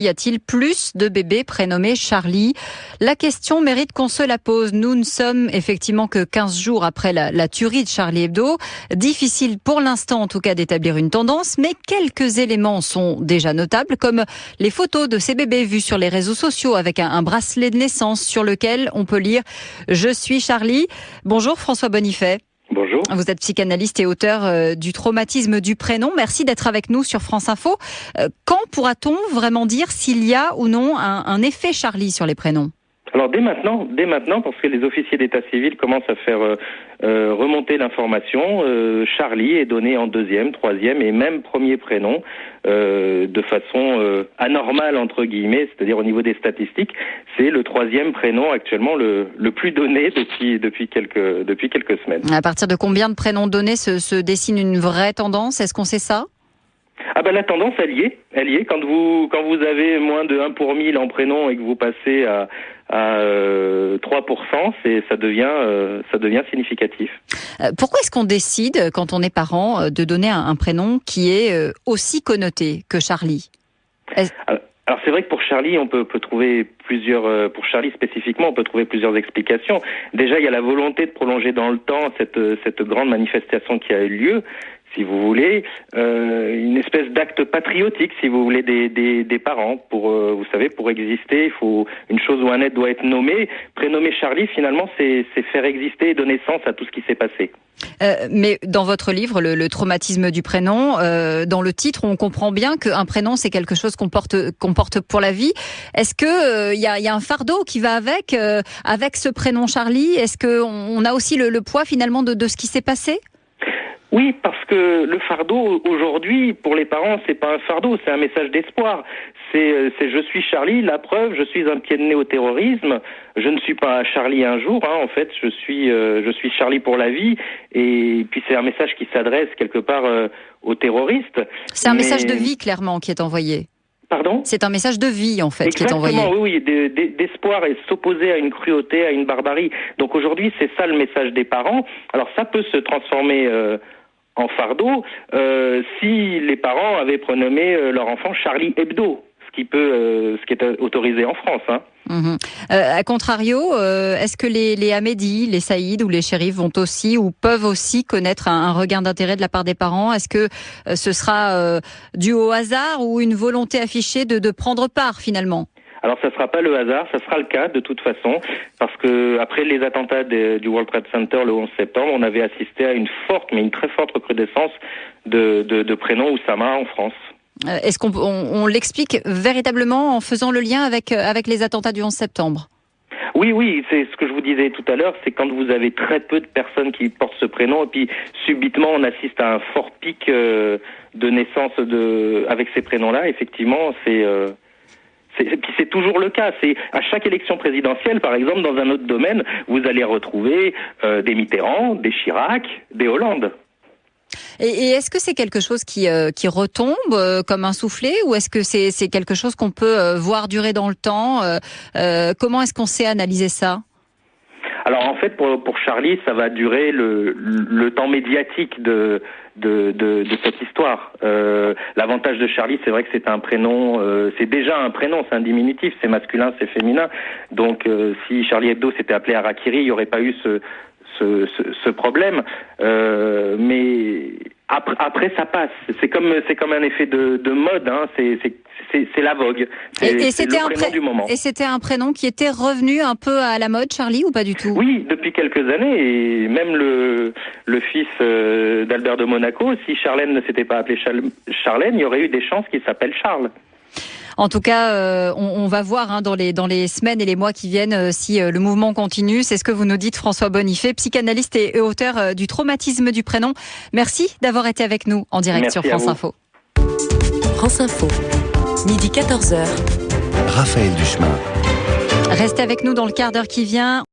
Y a-t-il plus de bébés prénommés Charlie? La question mérite qu'on se la pose. Nous ne sommes effectivement que 15 jours après la tuerie de Charlie Hebdo. Difficile pour l'instant en tout cas d'établir une tendance, mais quelques éléments sont déjà notables, comme les photos de ces bébés vus sur les réseaux sociaux avec un bracelet de naissance sur lequel on peut lire « Je suis Charlie ». Bonjour François Bonifay. Bonjour. Vous êtes psychanalyste et auteur du traumatisme du prénom. Merci d'être avec nous sur France Info. Quand pourra-t-on vraiment dire s'il y a ou non un effet Charlie sur les prénoms ? Alors dès maintenant, parce que les officiers d'état civil commencent à faire remonter l'information. Charlie est donné en deuxième, troisième et même premier prénom de façon anormale entre guillemets, c'est-à-dire au niveau des statistiques, c'est le troisième prénom actuellement le plus donné depuis quelques semaines. À partir de combien de prénoms donnés se dessine une vraie tendance ? Est-ce qu'on sait ça ? Ah ben la tendance elle y est. Quand vous avez moins de 1 pour 1000 en prénom et que vous passez à 3%, ça devient significatif. Pourquoi est-ce qu'on décide, quand on est parent, de donner un prénom qui est aussi connoté que Charlie ? Alors c'est vrai que pour Charlie, on peut trouver pour Charlie spécifiquement, on peut trouver plusieurs explications. Déjà, il y a la volonté de prolonger dans le temps cette grande manifestation qui a eu lieu, si vous voulez, une espèce d'acte patriotique, si vous voulez, des parents. Vous savez, pour exister, il faut une chose ou un être doit être nommé. Prénommer Charlie, finalement, c'est faire exister et donner sens à tout ce qui s'est passé. Mais dans votre livre, le traumatisme du prénom, dans le titre, on comprend bien qu'un prénom, c'est quelque chose qu'on porte pour la vie. Est-ce que y a un fardeau qui va avec ce prénom Charlie ? Est-ce que on a aussi le poids finalement de ce qui s'est passé ? Oui, parce que le fardeau aujourd'hui pour les parents, c'est pas un fardeau, c'est un message d'espoir. C'est je suis Charlie, la preuve, je suis un pied de nez au terrorisme. Je ne suis pas Charlie un jour, en fait, je suis Charlie pour la vie. Et puis c'est un message qui s'adresse quelque part aux terroristes. C'est un message de vie clairement qui est envoyé. Pardon ? C'est un message de vie, en fait, qui est envoyé. Exactement, oui, d'espoir et s'opposer à une cruauté, à une barbarie. Donc aujourd'hui, c'est ça le message des parents. Alors ça peut se transformer en fardeau si les parents avaient prénommé leur enfant Charlie Hebdo, ce qui est autorisé en France. A contrario, est-ce que les Hamedi, les Saïd ou les Chérif vont aussi ou peuvent aussi connaître un regain d'intérêt de la part des parents ? Est-ce que ce sera dû au hasard ou une volonté affichée de prendre part finalement ? Alors ça sera pas le hasard, ça sera le cas de toute façon, parce que après les attentats du World Trade Center le 11 septembre, on avait assisté à une très forte recrudescence de prénoms Oussama en France. Est-ce qu'on l'explique véritablement en faisant le lien avec les attentats du 11 septembre ? Oui, c'est ce que je vous disais tout à l'heure, c'est quand vous avez très peu de personnes qui portent ce prénom et puis subitement on assiste à un fort pic de naissance avec ces prénoms-là, effectivement, c'est toujours le cas. C'est à chaque élection présidentielle, par exemple, dans un autre domaine, vous allez retrouver des Mitterrand, des Chirac, des Hollande. Et est-ce que c'est quelque chose qui retombe comme un soufflet ou est-ce que c'est quelque chose qu'on peut voir durer dans le temps ? Comment est-ce qu'on sait analyser ça ? Alors en fait, pour Charlie, ça va durer le temps médiatique de cette histoire. L'avantage de Charlie, c'est vrai que c'est un prénom, c'est déjà un prénom, c'est un diminutif, c'est masculin, c'est féminin. Donc si Charlie Hebdo s'était appelé Harakiri, il n'y aurait pas eu ce problème. Mais après ça passe. C'est comme un effet de mode. C'est la vogue. C'est le prénom du moment. Et c'était un prénom qui était revenu un peu à la mode, Charlie, ou pas du tout ? Oui, depuis quelques années, et même le fils d'Albert de Monaco, si Charlène ne s'était pas appelé Charlène, il y aurait eu des chances qu'il s'appelle Charles. En tout cas, on va voir dans les semaines et les mois qui viennent si le mouvement continue. C'est ce que vous nous dites, François Bonifay, psychanalyste et auteur du traumatisme du prénom. Merci d'avoir été avec nous en direct sur France Info. France Info, midi 14h. Raphaël Duchemin. Restez avec nous dans le quart d'heure qui vient.